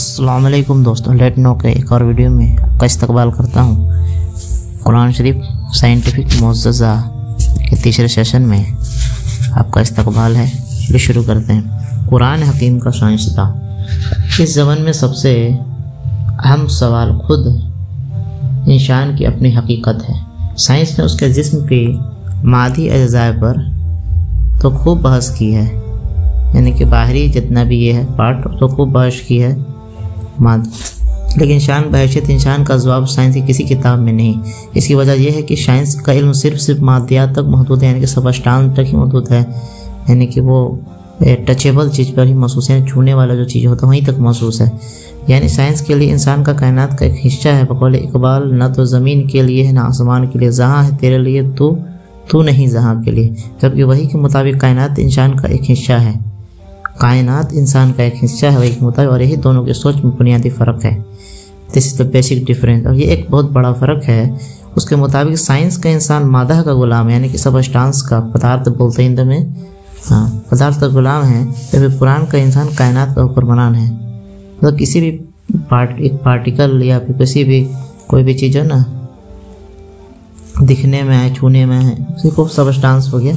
السلام علیکم دوستوں، لیٹ نو کے ایک اور ویڈیو میں آپ کا استقبال کرتا ہوں۔ قرآن شریف سائنٹیفک معجزہ کے تیسرے سیشن میں آپ کا استقبال ہے۔ شروع کرتے ہیں۔ قرآن حکیم کا سائنسداں۔ اس زمن میں سب سے اہم سوال خود انسان کی اپنی حقیقت ہے۔ سائنس نے اس کے جسم کی مادی اجزاء پر تو خوب بحث کی ہے، یعنی کہ باہری جتنا بھی یہ ہے پارٹ تو خوب بحث کی ہے لیکن انسان بحیثیت انسان کا جواب سائنس کی کسی کتاب میں نہیں۔ اس کی وجہ یہ ہے کہ سائنس کا علم صرف مادیات تک محدود ہے، یعنی کہ سبسٹانس تک ہی محدود ہے، یعنی کہ وہ ٹچیبل چیز پر ہی محسوس ہے، چھونے والا جو چیز ہوتا ہے وہیں تک محسوس ہے۔ یعنی سائنس کے لیے انسان کا کائنات کا ایک حصہ ہے۔ بقول اقبال، نہ تو زمین کے لیے ہے نہ آسمان کے لیے، جہاں ہے تیرے لیے تو نہیں جہاں کے لیے، جبکہ وہی کے مطابق کائنات انسان کا ایک حصہ ہے۔ کائنات انسان کا ایک حصہ ہے وہی کے مطابق، اور یہی دونوں کی سوچ میں بنیادی فرق ہے۔ دس از دا بیسک ڈفرینس، اور یہ ایک بہت بڑا فرق ہے۔ اس کے مطابق سائنس کا انسان مادہ کا غلام ہے، یعنی کہ سبسٹانس کا، پدارتھ بولتے ہیں ہندو میں، پدارتھ کا غلام ہے، جبکہ قرآن کا انسان کائنات کا حکمران ہے۔ مطلب کسی بھی ایک پارٹیکل یا پھر کسی بھی کوئی بھی چیز ہے نا، دکھنے میں ہے، چھونے میں ہے، اسی کو سبسٹانس ہو گیا۔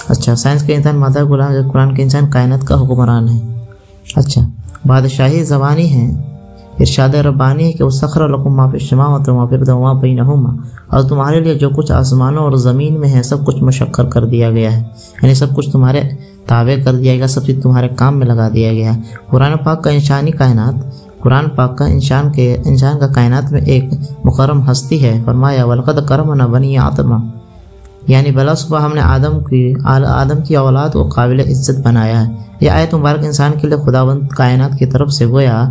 اچھا، سائنس کا انسان مادہ غلام ہے، قرآن کے انسان کائنات کا حکمران ہے۔ اچھا، بادشاہی زبانی ہے، ارشاد ربانی ہے کہ وَسَخَّرَ لَكُم مَّا فِي السَّمَاوَاتِ وَمَا فِي الْأَرْضِ وَمَا بَيْنَهُمَا، اور تمہارے لیے جو کچھ آسمانوں اور زمین میں ہے سب کچھ مسخر کر دیا گیا ہے، یعنی سب کچھ تمہارے تابع کر دیا گیا، سب چیز تمہارے کام میں لگا دیا گیا ہے۔ قرآن پاک کا انسانی کائنات، قرآن پاک کا انسان کا کائنات میں ایک مکرم ہستی ہے۔ فرمایا وَلَقَدْ كَرَّمْنَا بَنِي آدَمَ، یعنی بلا صبح ہم نے آدم کی اولاد کو قابل عزت بنایا ہے۔ یہ آیت مبارک انسان کے لیے خداوند کائنات کی طرف سے گویا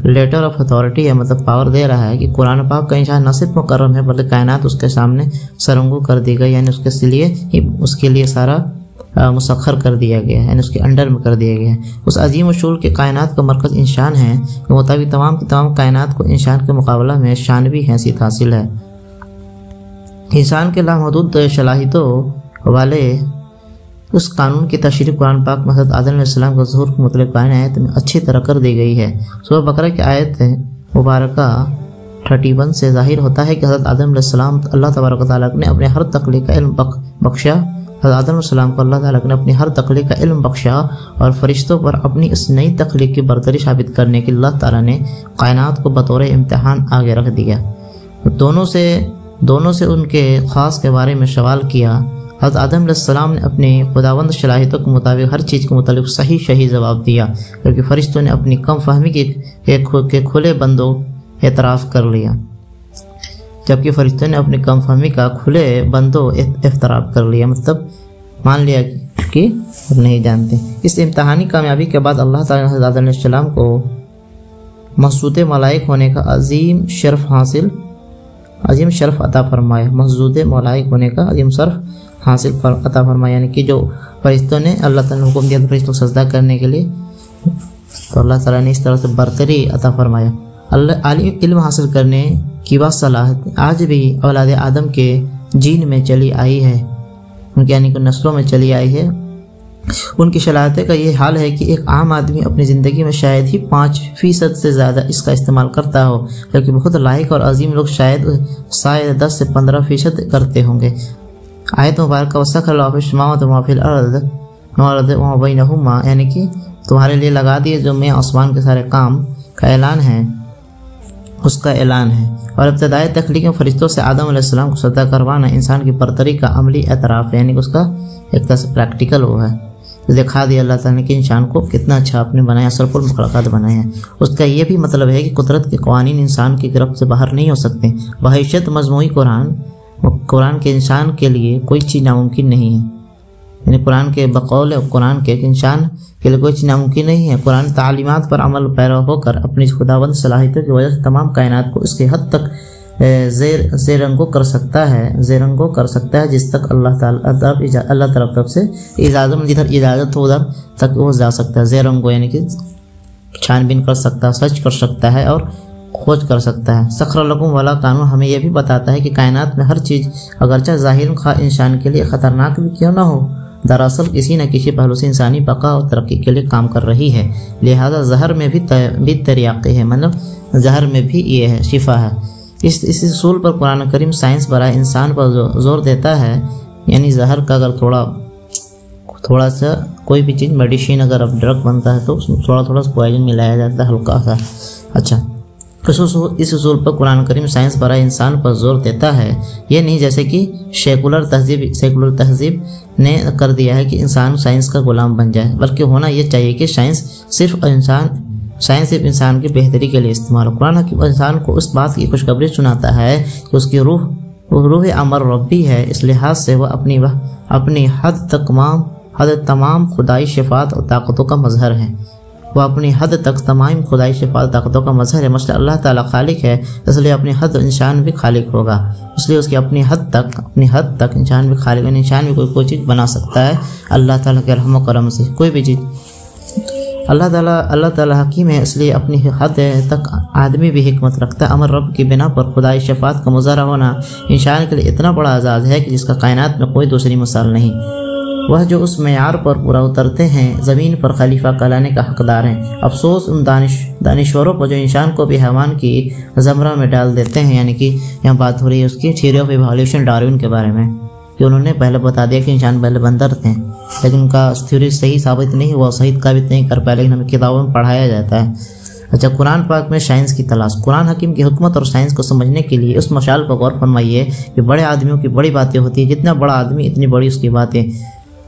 لیٹر آف اتھارٹی ہے، مطلب پاور دے رہا ہے کہ قرآن پاک کا انسان نہ صرف مکرم ہے بلکہ کائنات اس کے سامنے سرنگو کر دی گئی، یعنی اس کے لیے سارا مسخر کر دیا گیا ہے، یعنی اس کے انڈر میں کر دیا گیا ہے۔ اس عظیم اصول کے کائنات کا مرکز انسان ہے، کے مطابق تمام کی تمام کائنات کو انسان کے مقابلہ میں شانوی حیثیت حاصل ہے۔ انسان کے لامحدود صلاحیتوں والے اس قانون کی تشریح قرآن پاک میں حضرت آدم علیہ السلام کے ظہور کے متعلق قرآن آیت میں اچھی طرح کر دی گئی ہے۔ سورہ بقرہ کی آیت مبارکہ 31 سے ظاہر ہوتا ہے کہ حضرت آدم علیہ السلام اللہ تبارک و تعالیٰ نے اپنے ہر تخلیق کا علم بخشا، حضرت آدم علیہ السلام کو اللہ تعالیٰ نے اپنی ہر تخلیق کا علم بخشا، اور فرشتوں پر اپنی اس نئی تخلیق کی برتری ثابت کرنے کے لیے اللہ تعالیٰ نے کائنات کو بطور امتحان آگے رکھ دیا۔ دونوں سے ان کے خاص کے بارے میں سوال کیا۔ حضرت آدم علیہ السلام نے اپنے خداوند صلاحیتوں کے مطابق ہر چیز کے متعلق صحیح جواب دیا، جبکہ فرشتوں نے اپنی کم فہمی کے کھلے بندوں اعتراف کر لیا، کر لیا، مطلب مان لیا کہ نہیں جانتے۔ اس امتحانی کامیابی کے بعد اللہ تعالیٰ نے حضرت آدم علیہ السلام کو مسجود ملائک ہونے کا عظیم شرف عطا فرمایا، مسجود ملائک ہونے کا عظیم شرف حاصل عطا فرمایا، یعنی کہ جو فرشتوں نے اللہ تعالیٰ نے حکم دیا فرشتوں کو سجدہ کرنے کے لیے، تو اللہ تعالیٰ نے اس طرح سے برتری عطا فرمایا۔ عالم علم حاصل کرنے کی وہ صلاحیت آج بھی اولاد آدم کے جین میں چلی آئی ہے، ان کے یعنی کہ نسلوں میں چلی آئی ہے۔ ان کی صلاحیت کا یہ حال ہے کہ ایک عام آدمی اپنی زندگی میں شاید ہی 5% سے زیادہ اس کا استعمال کرتا ہو، جبکہ بہت لائق اور عظیم لوگ شاید 10 سے 15% کرتے ہوں گے۔ آیت مبارکہ وَسَخَّرَ لَكُم مَّا فِي السَّمَاوَاتِ وَمَا فِي الْأَرْضِ وَمَا بَيْنَهُمَا، یعنی کہ تمہارے لیے لگا دیے جو میں آسمان کے سارے کام کا اعلان ہے، اس کا اعلان ہے۔ اور ابتدائی تخلیق میں فرشتوں سے آدم علیہ السلام کو سجدہ کروانا انسان کی برتری کا عملی اعتراف ہے، یعنی کہ اس کا ایک طرح سے پریکٹیکل وہ ہے، دکھا دیا اللہ تعالیٰ نے کہ انسان کو کتنا اچھا اپنے بنایا، اشرف المخلوقات بنایا ہے۔ اس کا یہ بھی مطلب ہے کہ قدرت کے قوانین انسان کی گرفت سے باہر نہیں ہو سکتے۔ بحیثیت مجموعی قرآن کے انسان کے لیے کوئی چیز ناممکن نہیں ہے، یعنی قرآن کے بقول قرآن کے انسان کے لیے کوئی چیز ناممکن نہیں ہے۔ قرآن تعلیمات پر عمل پیرا ہو کر اپنی خداوند صلاحیتوں کی وجہ سے تمام کائنات کو اس کے حد تک زیرنگو کر سکتا ہے جس تک اللہ طرف سے اجازت ہو ادھر تک وہ جا سکتا ہے۔ زیرنگو یعنی کہ چھان بین کر سکتا ہے، سرچ کر سکتا ہے اور کھوج کر سکتا ہے۔ سخر لکم والا قانون ہمیں یہ بھی بتاتا ہے کہ کائنات میں ہر چیز اگرچہ ظاہر خواہ انسان کے لیے خطرناک بھی کیوں نہ ہو، دراصل کسی نہ کسی پہلو سے انسانی بقا اور ترقی کے لیے کام کر رہی ہے، لہذا زہر میں بھی تریاقی ہے، مطلب زہر میں بھی یہ ہے، شفا ہے۔ اس اصول پر قرآن کریم سائنس برائے انسان پر زور دیتا ہے، یعنی زہر کا اگر تھوڑا سا کوئی بھی چیز میڈیسین اگر اب ڈرگ بنتا ہے تو اس میں تھوڑا سا پوائزن ملایا جاتا ہے، ہلکا سا۔ اچھا، اس اصول پر قرآن کریم سائنس برائے انسان پر زور دیتا ہے، یہ نہیں جیسے کہ سیکولر تہذیب نے کر دیا ہے کہ انسان سائنس کا غلام بن جائے، بلکہ ہونا یہ چاہیے کہ سائنس صرف انسان کی بہتری کے لیے استعمال ہو۔ قرآن حکیم انسان کو اس بات کی خوشخبری سناتا ہے کہ اس کی روح امر ربی ہے، اس لحاظ سے وہ اپنی حد تمام خدائی شفاعت اور طاقتوں کا مظہر ہے۔ وہ اپنی حد تک تمام خدائی شفاعت طاقتوں کا مظہر ہے۔ مثلا اللہ تعالیٰ خالق ہے، اس لیے اپنی حد انسان بھی خالق ہوگا، اس لیے اس کی اپنی حد تک انسان بھی خالق ہے۔ انسان بھی کوئی چیز بنا سکتا ہے اللہ تعالیٰ کے رحم و کرم سے، کوئی بھی چیز۔ اللہ تعالیٰ حکیم ہے، اس لیے اپنی حد تک آدمی بھی حکمت رکھتا ہے۔ امر رب کی بنا پر خدائی شفاعت کا مظاہرہ ہونا انسان کے لیے اتنا بڑا اعزاز ہے کہ جس کا کائنات میں کوئی دوسری مثال نہیں۔ وہ جو اس معیار پر پورا اترتے ہیں زمین پر خلیفہ کہلانے کا حقدار ہیں۔ افسوس ان دانشوروں پر جو انسان کو بھی حیوان کی زمرہ میں ڈال دیتے ہیں، یعنی کہ یہاں بات ہو رہی ہے اس کی تھیوری آف ایوالویشن ڈارون کے بارے میں، کہ انہوں نے پہلے بتا دیا کہ انسان پہلے بندر تھے، لیکن ان کا تھیوری صحیح ثابت نہیں ہوا، صحیح ثابت نہیں کر پایا، لیکن ہمیں کتابوں میں پڑھایا جاتا ہے۔ اچھا، قرآن پاک میں سائنس کی تلاش۔ قرآن حکیم کی حکمت اور سائنس کو سمجھنے کے لیے اس مشال پر غور فرمائیے کہ بڑے آدمیوں کی بڑی باتیں ہوتی ہیں، جتنا بڑا آدمی اتنی بڑی اس کی باتیں،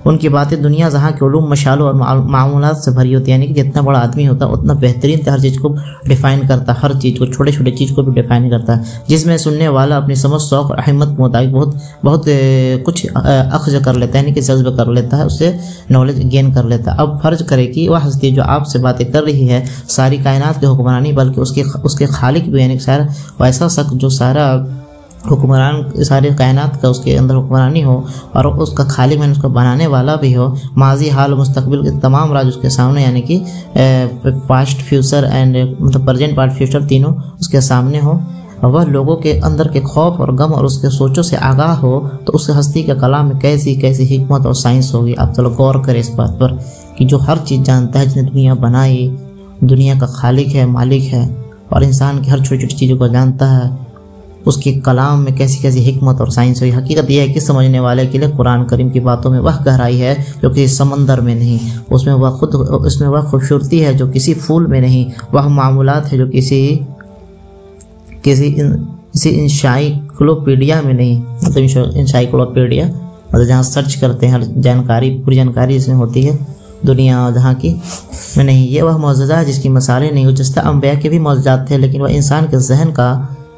ان کی باتیں دنیا جہاں کے علوم مشالوں اور معمولات سے بھری ہوتی ہے، یعنی کہ جتنا بڑا آدمی ہوتا ہے اتنا بہترین ہر چیز کو ڈیفائن کرتا ہے، ہر چیز کو، چھوٹے چھوٹے چیز کو بھی ڈیفائن کرتا ہے، جس میں سننے والا اپنی سمجھ، شوق اور اہمیت کے مطابق بہت کچھ اخذ کر لیتا ہے، یعنی کہ جذب کر لیتا ہے، اس سے نالج گین کر لیتا ہے۔ اب فرض کرے کہ وہ ہستی جو آپ سے باتیں کر رہی ہے ساری کائنات کے حکمرانی، بلکہ اس کے خالق بھی، یعنی کہ ایسا شخص جو سارا حکمران ساری کائنات کا اس کے اندر حکمرانی ہو، اور اس کا خالق میں اس کو بنانے والا بھی ہو، ماضی، حال و مستقبل کے تمام راز اس کے سامنے، یعنی کہ پاسٹ، فیوچر اینڈ مطلب پریزنٹ، پاسٹ، فیوچر تینوں اس کے سامنے ہو، اور وہ لوگوں کے اندر کے خوف اور غم اور اس کے سوچوں سے آگاہ ہو، تو اس ہستی کے کلام میں کیسی حکمت اور سائنس ہوگی۔ آپ چلو غور کریں اس بات پر کہ جو ہر چیز جانتا ہے، جس نے دنیا بنائی، دنیا کا خالق ہے، مالک ہے، اور انسان کی ہر چھوٹی چھوٹی چیزوں کو جانتا ہے، اس کے کلام میں کیسی حکمت اور سائنس ہوئی۔ حقیقت یہ ہے کہ سمجھنے والے کے لیے قرآن کریم کی باتوں میں وہ گہرائی ہے جو کسی سمندر میں نہیں، اس میں وہ خوبصورتی ہے جو کسی پھول میں نہیں، وہ معمولات ہے جو کسی انسائکلوپیڈیا میں نہیں، مطلب انسائکلوپیڈیا مطلب جہاں سرچ کرتے ہیں ہر جانکاری، پوری جانکاری اس میں ہوتی ہے، دنیا جہاں کی میں نہیں۔ یہ وہ معجزہ ہے جس کی مثالیں نہیں، گزشتہ انبیاء کے بھی معجزات تھے، لیکن وہ انسان کے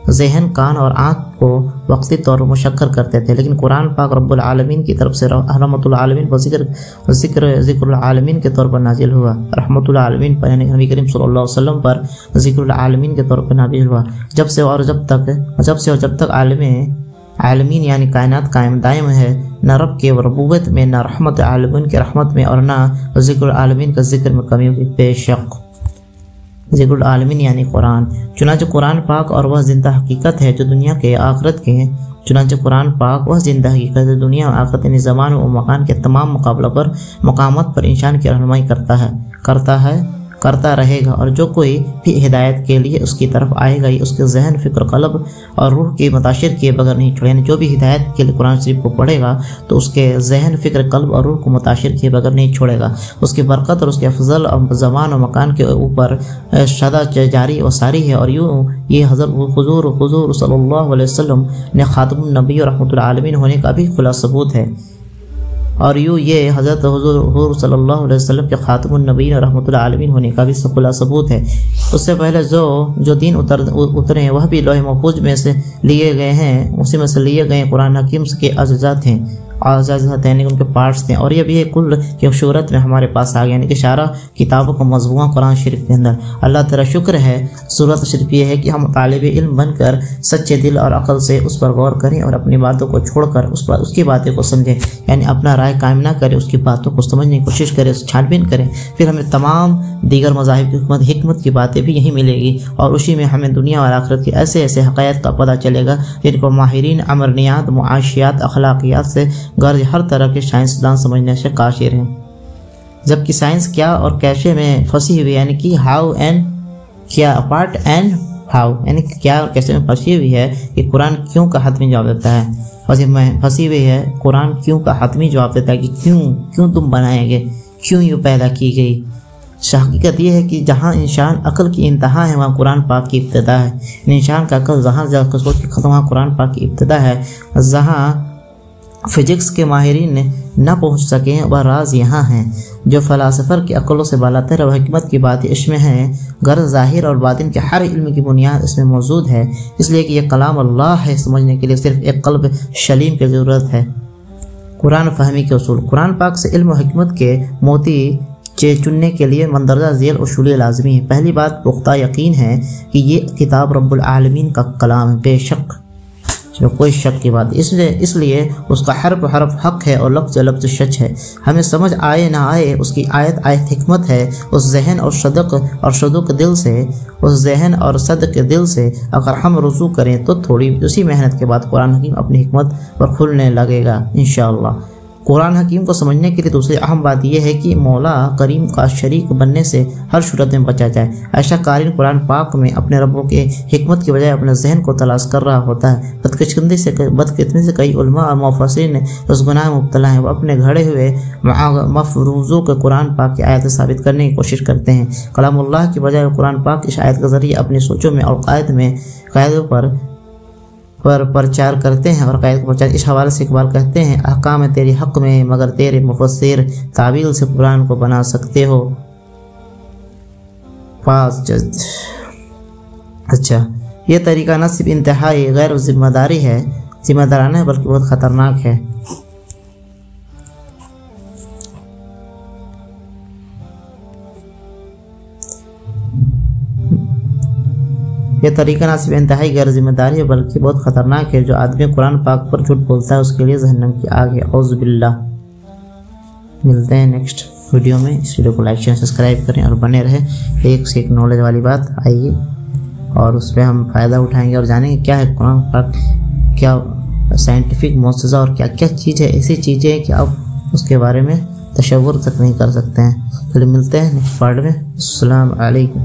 ذہن، کان اور آنکھ کو وقتی طور پر مشکر کرتے تھے، لیکن قرآن پاک رب العالمین کی طرف سے رحمت العالمین پر ذکر العالمین کے طور پر نازل ہوا، رحمت العالمین پر یعنی نبی کریم صلی اللہ علیہ وسلم پر ذکر العالمین کے طور پر نازل ہوا، جب سے اور جب تک عالمین یعنی کائنات قائم دائم ہے، نہ رب کے ربوبیت میں، نہ رحمت العالمین کے رحمت میں، اور نہ ذکر العالمین کا ذکر میں کمی ہوگی۔ بے شک ذکر العالمین یعنی قرآن، چنانچہ قرآن پاک اور وہ زندہ حقیقت ہے جو دنیا کے آخرت کے ہیں، چنانچہ قرآن پاک وہ زندہ حقیقت ہے دنیا اور آخرت یعنی زمان و مکان کے تمام مقامات پر انسان کی رہنمائی کرتا رہے گا، اور جو کوئی بھی ہدایت کے لیے اس کی طرف آئے گا، یہ اس کے ذہن، فکر، قلب اور روح کی متاثر کیے بغیر نہیں چھوڑے، یعنی جو بھی ہدایت کے لیے قرآن شریف کو پڑھے گا تو اس کے ذہن، فکر، قلب اور روح کو متاثر کیے بغیر نہیں چھوڑے گا، اس کی برکت اور اس کے افضل زمان و مکان کے اوپر سدا جاری و ساری ہے، اور یوں یہ حضرت حضور صلی اللہ علیہ وسلم نے خاتم النبی اور رحمت العالمین ہونے کا بھی کھلا ثبوت ہے، اور یوں یہ حضرت حضور صلی اللہ علیہ وسلم کے خاتم النبیین اور رحمت العالمین ہونے کا بھی کھلا ثبوت ہے۔ اس سے پہلے جو دین اترے ہیں وہ بھی لوح محفوظ میں سے لیے گئے ہیں، اسی میں سے لیے گئے قرآن حکیم کے اجزات ہیں، یعنی ان کے پارٹس تھے، اور یہ بھی کل کی صورت میں ہمارے پاس آ گیا، یعنی کہ سارا کتابوں کا مجموعہ قرآن شریف کے اندر۔ اللہ تعالیٰ شکر ہے، صورت صرف یہ ہے کہ ہم طالب علم بن کر سچے دل اور عقل سے اس پر غور کریں اور اپنی باتوں کو چھوڑ کر اس کی باتیں کو سمجھیں، یعنی اپنا رائے قائم نہ کریں، اس کی باتوں کو سمجھنے کی کوشش کریں، چھان بین کریں، پھر ہمیں تمام دیگر مذاہب کی حکمت کی باتیں بھی یہی ملے گی، اور اسی میں ہمیں دنیا اور آخرت کے ایسے حقائق کا پتہ چلے گا جن کو ماہرین امرنیات، معاشیات، اخلاقیات سے غرض ہر طرح کے سائنسدان سمجھنے سے قاصر ہیں، جبکہ سائنس کیا اور کیسے میں پھنسی ہوئی، یعنی کہ ہاؤ اینڈ کیا، پارٹ اینڈ ہاؤ، یعنی کہ کیا اور کیسے میں پھنسی ہوئی ہے کہ قرآن کیوں کا حتمی جواب دیتا ہے، پھنسی ہوئی ہے قرآن کیوں کا حتمی جواب دیتا ہے کہ کیوں تم بنائے گے، کیوں یہ پیدا کی گئی۔ حقیقت یہ ہے کہ جہاں انسان عقل کی انتہا ہے وہاں قرآن پاک کی ابتدا ہے، انسان کا عقل جہاں جا کر سوچ کے ختم وہاں قرآن پاک کی ابتدا ہے، جہاں فزکس کے ماہرین نہ پہنچ سکیں وہ راز یہاں ہیں، جو فلاسفر کی عقلوں سے بالاتر و حکمت کی باتیں اس میں ہیں، غرض ظاہر اور باطن کے ہر علم کی بنیاد اس میں موجود ہے، اس لیے کہ یہ کلام اللہ ہے، سمجھنے کے لیے صرف ایک قلب سلیم کی ضرورت ہے۔ قرآن فہمی کے اصول، قرآن پاک سے علم و حکمت کے موتی چننے کے لیے مندرجہ ذیل اصول لازمی ہے۔ پہلی بات پختہ یقین ہے کہ یہ کتاب رب العالمین کا کلام ہے، بے شک کوئی شک کی بات، اس لیے اس کا حرف حق ہے اور لفظ لفظ سچ ہے، ہمیں سمجھ آئے نہ آئے اس کی آیت حکمت ہے۔ اس ذہن اور صدق دل سے اگر ہم رجوع کریں تو تھوڑی اسی محنت کے بعد قرآن حکیم اپنی حکمت پر کھلنے لگے گا انشاءاللہ۔ قرآن حکیم کو سمجھنے کے لیے دوسری اہم بات یہ ہے کہ مولا کریم کا شریک بننے سے ہر صورت میں بچا جائے۔ ایسا قارئ قرآن پاک میں اپنے ربوں کے حکمت کی بجائے اپنے ذہن کو تلاش کر رہا ہوتا ہے۔ بدقسمتی سے کئی علماء اور مفسرین اس گناہ میں مبتلا ہیں، وہ اپنے گھڑے ہوئے مفروضوں کو قرآن پاک کی آیت سے ثابت کرنے کی کوشش کرتے ہیں۔ کلام اللہ کی بجائے قرآن پاک اس آیت کے ذریعے اپنی سوچوں میں اور قاعدوں پر پرچار کرتے ہیں، اور قائد کو پرچار اس حوالے سے اقبال کہتے ہیں، احکام تیری حق میں مگر تیرے مفسر تعویل سے قرآن کو بنا سکتے ہو۔ اچھا، یہ طریقہ نہ صرف انتہائی غیر ذمہ دارانہ ہے بلکہ بہت خطرناک ہے۔ یہ طریقہ نہ صرف انتہائی غیر ذمہ داری ہے بلکہ بہت خطرناک ہے۔ جو آدمی قرآن پاک پر جھوٹ بولتا ہے اس کے لیے جہنم کی آگ ہے، اعوذ باللہ۔ ملتے ہیں نیکسٹ ویڈیو میں، اس ویڈیو کو لائک شیئر سبسکرائب کریں اور بنے رہے، ایک سے ایک نالج والی بات آئیے اور اس پہ ہم فائدہ اٹھائیں گے اور جانیں گے کیا ہے قرآن پاک، کیا سائنٹیفک معجزہ اور کیا کیا چیز ہے، ایسی چیزیں ہیں کہ آپ اس کے بارے میں تصور تک نہیں کر سکتے ہیں۔ چلیے ملتے ہیں نیکسٹ پارٹ میں، السلام علیکم۔